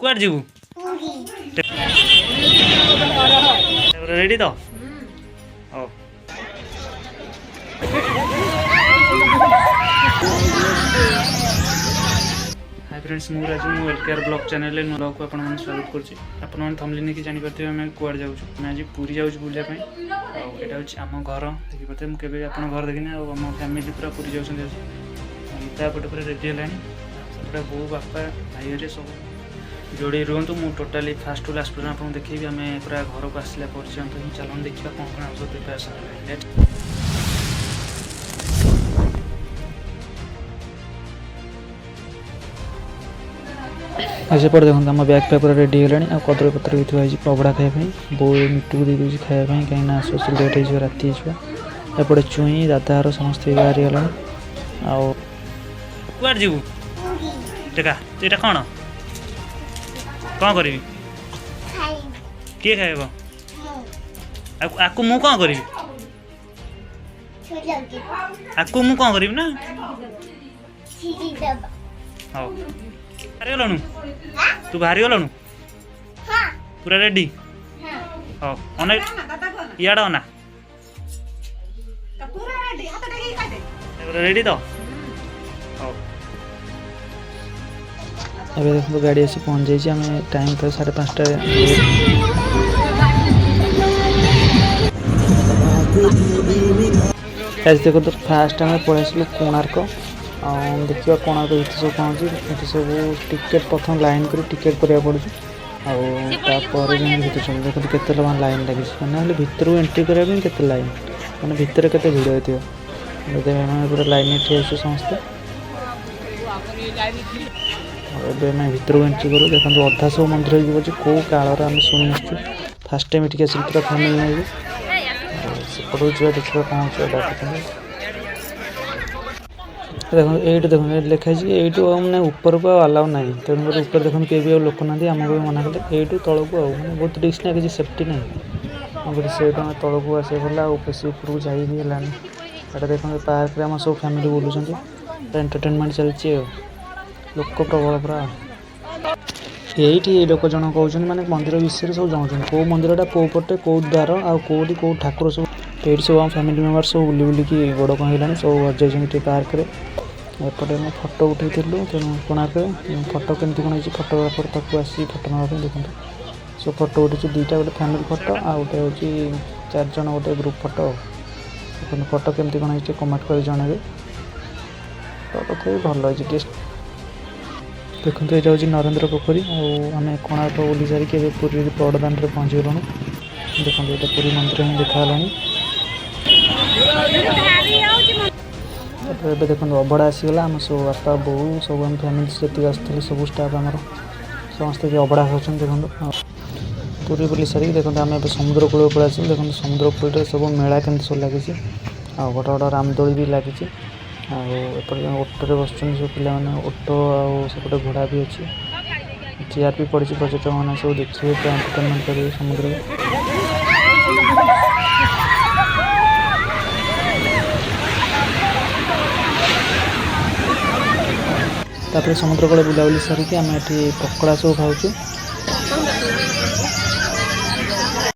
कुआर जीवु रेडी तो ओ hi friends मु राजू मु वेलकेयर ब्लॉग चैनल रे नुला को आपन स्वागत करछि। आपन मन थंबली कि जानि परथे हम कुआर जाउ छु। मैं आज पूरी जाउ छु बुलिया पई आ एटा होछि हम घर देखि परथे मु केबे आपन घर देखिना आ हम फैमिली पूरा पूरी जाउ छथि। ता पटे पूरा रेडी हेलानी पूरा बो बापा भाई रे सब जोड़ी रुहतु मु टोटाली फास्ट टू लास्ट पर्यंत आपन देखिबी हमें पूरा घर को आसला पर्यंत चलन देखिबा कोन औषध प्रिपरेशन लेट ऐसे पर देखो आम बैग पेपर रेडी है कदली पत्र भी थी अबड़ा खायापी बो मिट्टू को दे खायापी कहीं आस लेट हो राति एपटे चुई दादार समस्त बाहरी गला कुआर जीवु देखा ये कौन कौन करी किए खाइब आकु मु कौन करी आकु मु कौन करी ना हाँ बाहरी गलु तू बाहरी गलु पूरा रेडी हाँ अना इड अना रेडी तो हाँ अबे देखो गाड़ी आसी पहुँच जाइए आम टाइम तो 5:30 आज देखो तो फास्ट आम पलू कोणार्क देखा कोणार्क ये सब पहुँची ये सब टिकेट प्रथम लाइन कर टिकेट करा पड़े आपर भर देखो केते लाइन लगी मैंने भितर एंट्री करने के लाइन मैंने भितर के भिड़ होती पूरा लाइन ठिया समस्ते मैं भितर एंट्री करूँ देखो अधा सब मंदिर हो कौ काल आम शुणी आसू फास्ट टाइम ये आस पूरा फैमिली नहीं सेपटू जा देखा कौन देखो ये देखो लिखाई यू मैंने ऊपर को अलाउ ना तेणुकर ऊपर देखो किए भी लोक ना आमको भी मना कले यू तौक मैंने बहुत रिस्क ना किसी सेफ्टी ना से तौक आसे गला बेस ऊपर को जाई भी है देखो पार्क में आम सब फैमिली बुलूँ एंटरटेनमेंट चलती लोक प्रबल पूरा ये लोक जन कहते माने मंदिर विषय सब जानते कौ मंदिरटा कौ पटे कौ द्वार आउटी कौ ठाकुर सब ये सब आम फैमिली मेम्बर सब बुली बुलिकी बड़ कौन है सब जाइए पार्क में एपटे मैं फोटो उठेलु तेणु कोणार्क फोटो केमती कौन फोटोग्राफर तक आसी फोटो नापी देखते सब फोटो उठी दुईटा गोटे फैमिली फोटो आ गोटे हूँ 4 जन गोटे ग्रुप फोटो देखते फोटो केमती कौन है कमेंट कर जनइबे तो तथा भल है टेस्ट देखो ये हूँ नरेंद्र पोखरी आम कोणार्क बुली सारिक पूरी बड़दान में पहुँची गलु देखो ये पूरी मंदिर ही देखा ए देखो अबड़ा आसीगला आम सब बापा बो सब आम फैमिली जी आसते सब स्टाफ आमर समस्त अबड़ा खाऊँ देखो पूरी बुली सारिक देखो आम ए समुद्र कूल पड़ा आस देखो समुद्र कूल सब मेला केमती सब लगी गोटे गोटे रामदोली भी लगी आटे ओटो बस सब पिला ओटो आटे घोड़ा भी अच्छी चेयर भी पड़ी पर्यटक मैंने सब देखिए एंटरटेनमेंट करेंगे समुद्र तापर समुद्र कूल बुलाबुली सारिक आम ये पकड़ा सब खाऊँ